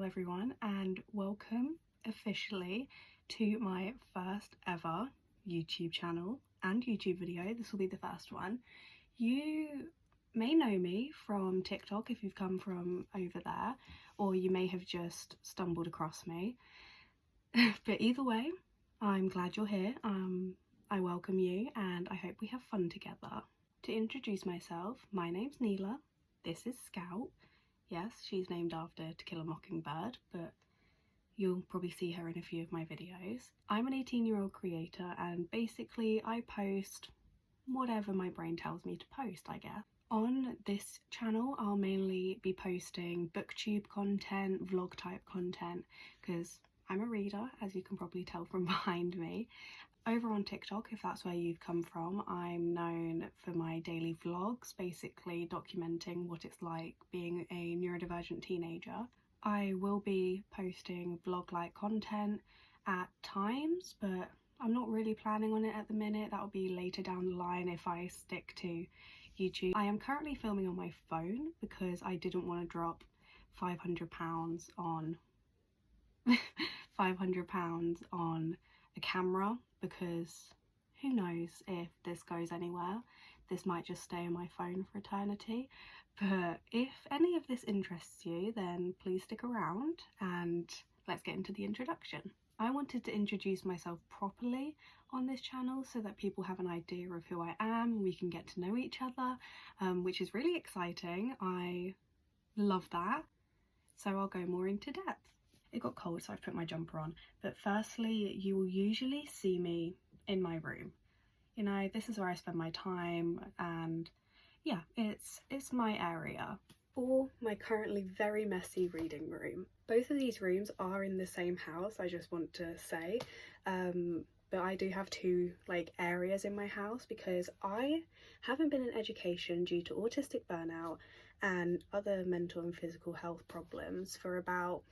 everyone, and welcome officially to my first ever YouTube channel and YouTube video. This will be the first one. You may know me from TikTok if you've come from over there, or you may have just stumbled across me. But either way, I'm glad you're here. I welcome you and I hope we have fun together. To introduce myself, my name's Neela. This is Scout. Yes, she's named after To Kill a Mockingbird, but you'll probably see her in a few of my videos. I'm an 18-year-old creator and basically I post whatever my brain tells me to post, I guess. On this channel, I'll mainly be posting booktube content, vlog type content, because I'm a reader, as you can probably tell from behind me. Over on TikTok, if that's where you've come from, I'm known for my daily vlogs, basically documenting what it's like being a neurodivergent teenager. I will be posting vlog-like content at times, but I'm not really planning on it at the minute. That'll be later down the line if I stick to YouTube. I am currently filming on my phone because I didn't want to drop £500 on £500 on a camera, because who knows if this goes anywhere. This might just stay on my phone for eternity. But if any of this interests you, then please stick around and let's get into the introduction. I wanted to introduce myself properly on this channel so that people have an idea of who I am, we can get to know each other, which is really exciting. I love that. So I'll go more into depth. It got cold, so I've put my jumper on, but firstly, you will usually see me in my room. You know, this is where I spend my time, and yeah, it's my area. Or my currently very messy reading room. Both of these rooms are in the same house, I just want to say, but I do have two areas in my house because I haven't been in education due to autistic burnout and other mental and physical health problems for about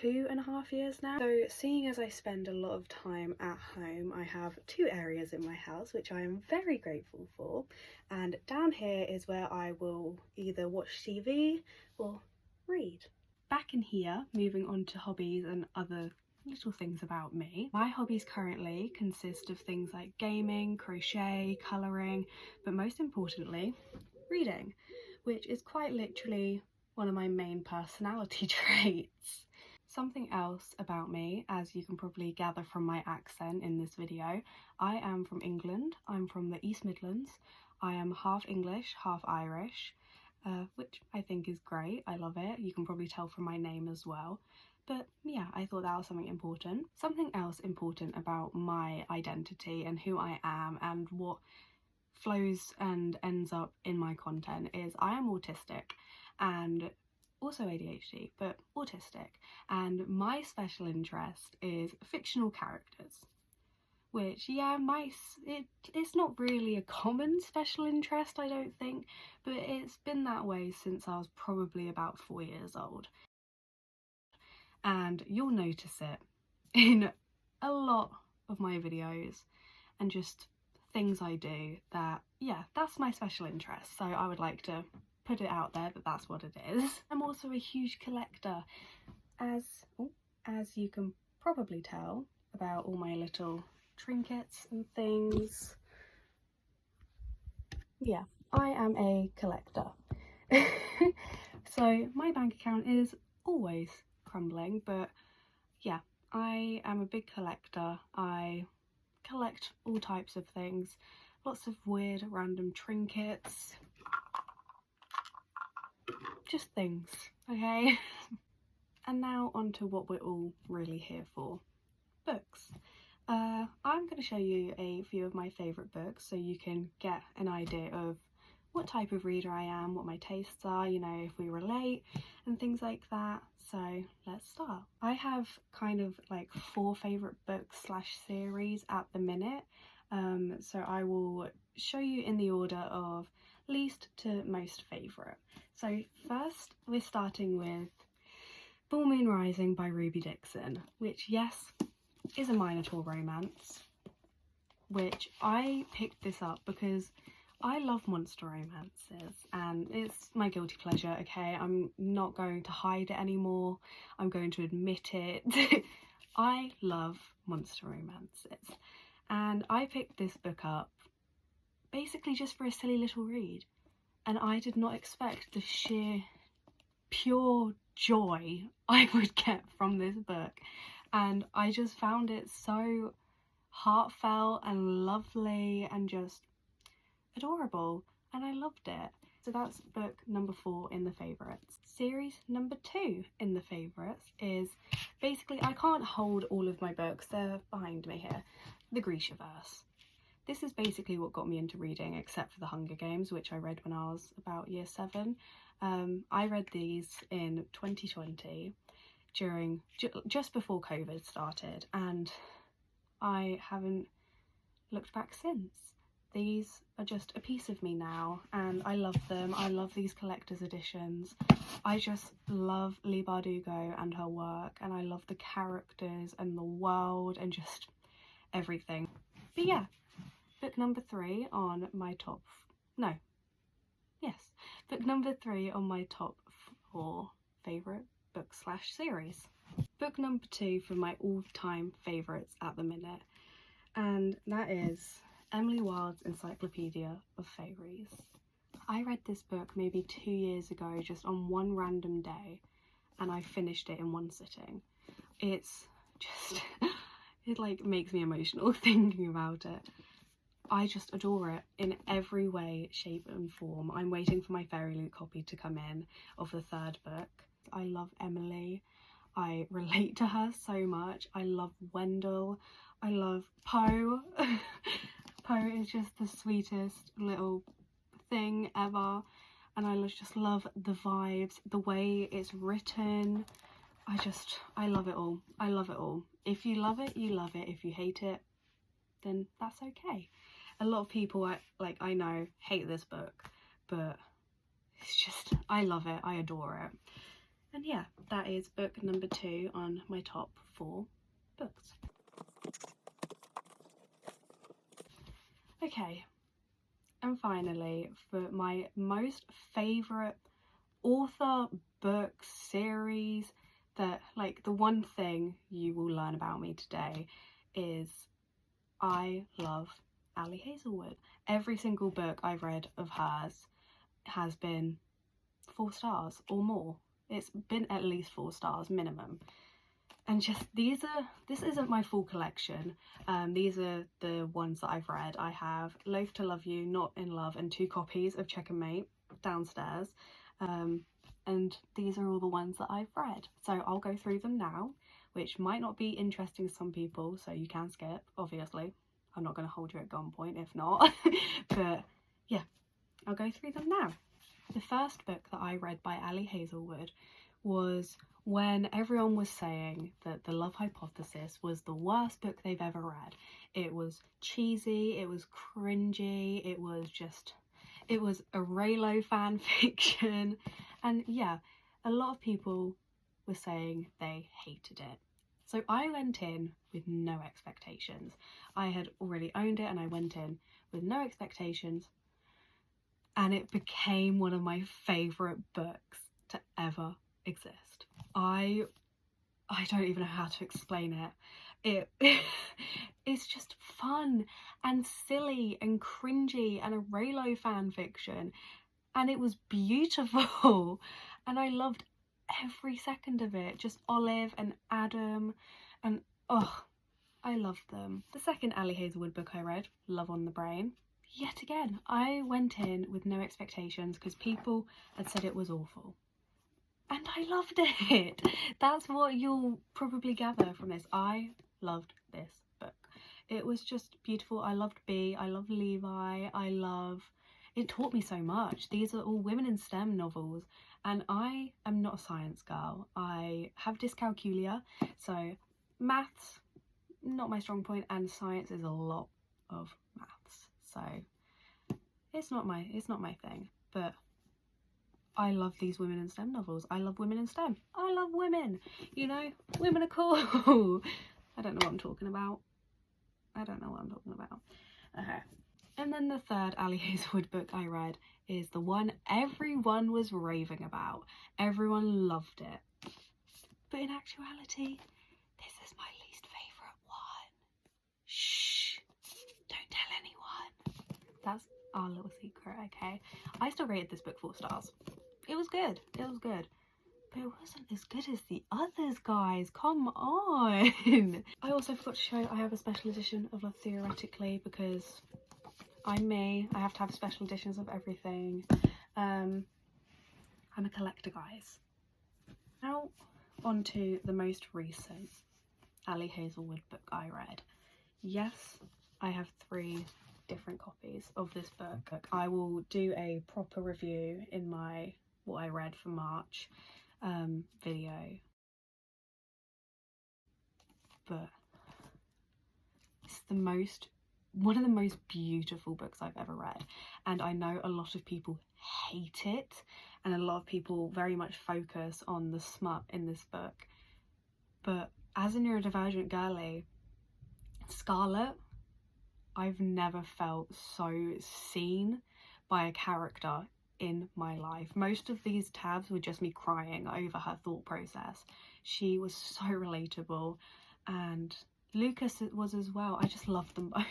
2.5 years now. So seeing as I spend a lot of time at home, I have two areas in my house which I am very grateful for, and down here is where I will either watch TV or read. Back in here, moving on to hobbies and other little things about me. My hobbies currently consist of things like gaming, crochet, colouring, but most importantly, reading, which is quite literally one of my main personality traits. Something else about me, as you can probably gather from my accent in this video, I am from England. I'm from the East Midlands. I am half English, half Irish, which I think is great. I love it. You can probably tell from my name as well. But yeah, I thought that was something important. Something else important about my identity and who I am and what flows and ends up in my content is I am autistic and also ADHD, but autistic, and my special interest is fictional characters, which, yeah, it's not really a common special interest, I don't think, but it's been that way since I was probably about 4 years old. And you'll notice it in a lot of my videos and just things I do that, yeah, that's my special interest, so I would like to put it out there that that's what it is. I'm also a huge collector, as you can probably tell about all my little trinkets and things. Yeah, I am a collector. So my bank account is always crumbling, but yeah, I am a big collector. I collect all types of things, lots of weird random trinkets, just things, okay? And now on to what we're all really here for, books. I'm going to show you a few of my favourite books so you can get an idea of what type of reader I am, what my tastes are, you know, if we relate and things like that. So let's start. I have kind of 4 favourite books / series at the minute, so I will show you in the order of least to most favourite. So first we're starting with Full Moon Rising by Ruby Dixon, which, yes, is a Minotaur romance, which I picked this up because I love monster romances and it's my guilty pleasure, okay? I'm not going to hide it anymore. I'm going to admit it. I love monster romances and I picked this book up basically just for a silly little read, and I did not expect the sheer pure joy I would get from this book, and I just found it so heartfelt and lovely and just adorable, and I loved it. So that's book number 4 in the favourites. Series number 2 in the favourites is basically, I can't hold all of my books, they're behind me here, the Grishaverse. This is basically what got me into reading, except for the Hunger Games, which I read when I was about year 7. I read these in 2020 during just before COVID started, and I haven't looked back since. These are just a piece of me now and I love them. I love these collector's editions. I just love Leigh Bardugo and her work, and I love the characters and the world and just everything. But yeah, book number 3 on my top, no, yes, book number 3 on my top 4 favourite book / series. Book number 2 for my all-time favourites at the minute, and that is Emily Wilde's Encyclopedia of Fairies. I read this book maybe 2 years ago just on one random day, and I finished it in one sitting. It's just, it like makes me emotional thinking about it. I just adore it in every way, shape and form. I'm waiting for my Fairy Loot copy to come in of the 3rd book. I love Emily. I relate to her so much. I love Wendell. I love Poe. Poe is just the sweetest little thing ever, and I just love the vibes, the way it's written. I love it all. I love it all. If you love it, you love it. If you hate it, then that's okay. A lot of people I know hate this book, but it's just, I love it. I adore it. And yeah, that is book number 2 on my top 4 books. Okay, and finally, for my most favourite author, book, series, that like the one thing you will learn about me today is I love Ali Hazelwood. Every single book I've read of hers has been 4 stars or more. It's been at least 4 stars minimum. And just this isn't my full collection. These are the ones that I've read. I have Loath to Love You, Not in Love, and 2 copies of Check and Mate downstairs. And these are all the ones that I've read. So I'll go through them now, which might not be interesting to some people, so you can skip, obviously. I'm not going to hold you at gunpoint if not. But yeah, I'll go through them now. The first book that I read by Ali Hazelwood was when everyone was saying that The Love Hypothesis was the worst book they've ever read. It was cheesy, it was cringy, it was a Raylo fan fiction, and yeah, a lot of people were saying they hated it. So I went in with no expectations. I had already owned it and I went in with no expectations, and it became one of my favourite books to ever exist. I don't even know how to explain it. It's just fun and silly and cringy and a Raylo fan fiction, and it was beautiful and I loved every second of it. Just Olive and Adam, and oh, I loved them. The second Ali Hazelwood book I read, Love on the Brain. Yet again, I went in with no expectations because people had said it was awful. And I loved it. That's what you'll probably gather from this. I loved this book. It was just beautiful. I loved B. I loved Levi. It taught me so much. These are all women in STEM novels, and I am not a science girl. I have dyscalculia, so maths, not my strong point, and science is a lot of maths. So it's not my thing, but I love these women in STEM novels. I love women in STEM. I love women. You know, women are cool. I don't know what I'm talking about. Okay. And then the third Ali Hazelwood book I read is the one everyone was raving about. Everyone loved it. But in actuality, this is my least favourite one. Shh, don't tell anyone. That's our little secret, okay? I still rated this book 4 stars. It was good, it was good. But it wasn't as good as the others, guys. Come on. I also forgot to show I have a special edition of Love Theoretically, because I'm me. I have to have special editions of everything. I'm a collector, guys. Now on to the most recent Ali Hazelwood book I read. Yes, I have 3 different copies of this book. I will do a proper review in my what I read for March video, but it's one of the most beautiful books I've ever read, and I know a lot of people hate it, and a lot of people very much focus on the smut in this book, but as a neurodivergent girly, Scarlett, I've never felt so seen by a character in my life. Most of these tabs were just me crying over her thought process. She was so relatable, and Lucas was as well. I just loved them both.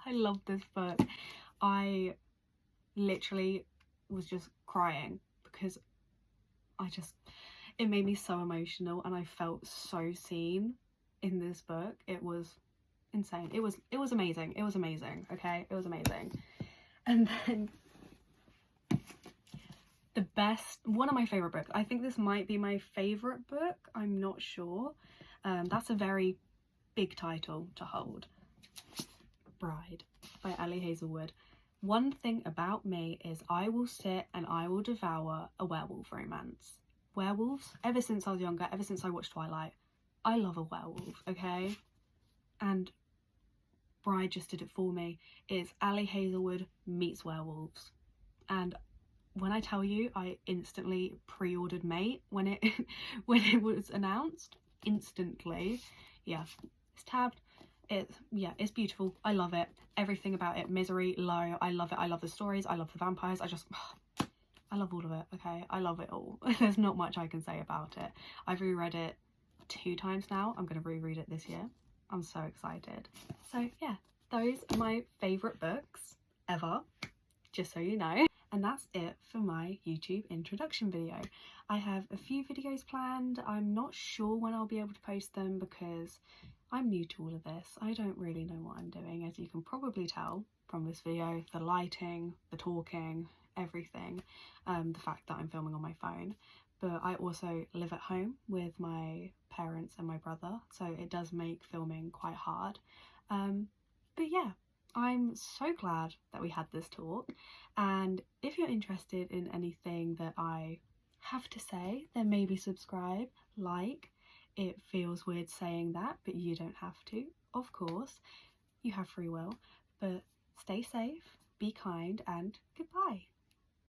I loved this book. I literally was just crying because it made me so emotional, and I felt so seen in this book. It was insane. It was amazing. It was amazing, okay? It was amazing. And then one of my favorite books, I think this might be my favorite book, I'm not sure. That's a very big title to hold. Bride by Ali Hazelwood. One thing about me is I will sit and I will devour a werewolf romance. Werewolves, ever since I was younger, ever since I watched Twilight, I love a werewolf, okay? And Bride just did it for me. It's Ali Hazelwood meets werewolves. And when I tell you, I instantly pre-ordered Mate when it was announced. Instantly. Yeah, it's tabbed. It's beautiful. I love it. Everything about it. Misery, low. I love it. I love the stories. I love the vampires. I love all of it, okay? I love it all. There's not much I can say about it. I've reread it 2 times now. I'm going to reread it this year. I'm so excited. So yeah, those are my favourite books ever, just so you know. And that's it for my YouTube introduction video. I have a few videos planned. I'm not sure when I'll be able to post them because I'm new to all of this. I don't really know what I'm doing, as you can probably tell from this video. The lighting, the talking, everything. The fact that I'm filming on my phone. But I also live at home with my parents and my brother, so it does make filming quite hard. But yeah, I'm so glad that we had this talk, and if you're interested in anything that I have to say, then maybe subscribe, like. It feels weird saying that, but you don't have to, of course. You have free will, but stay safe, be kind, and goodbye.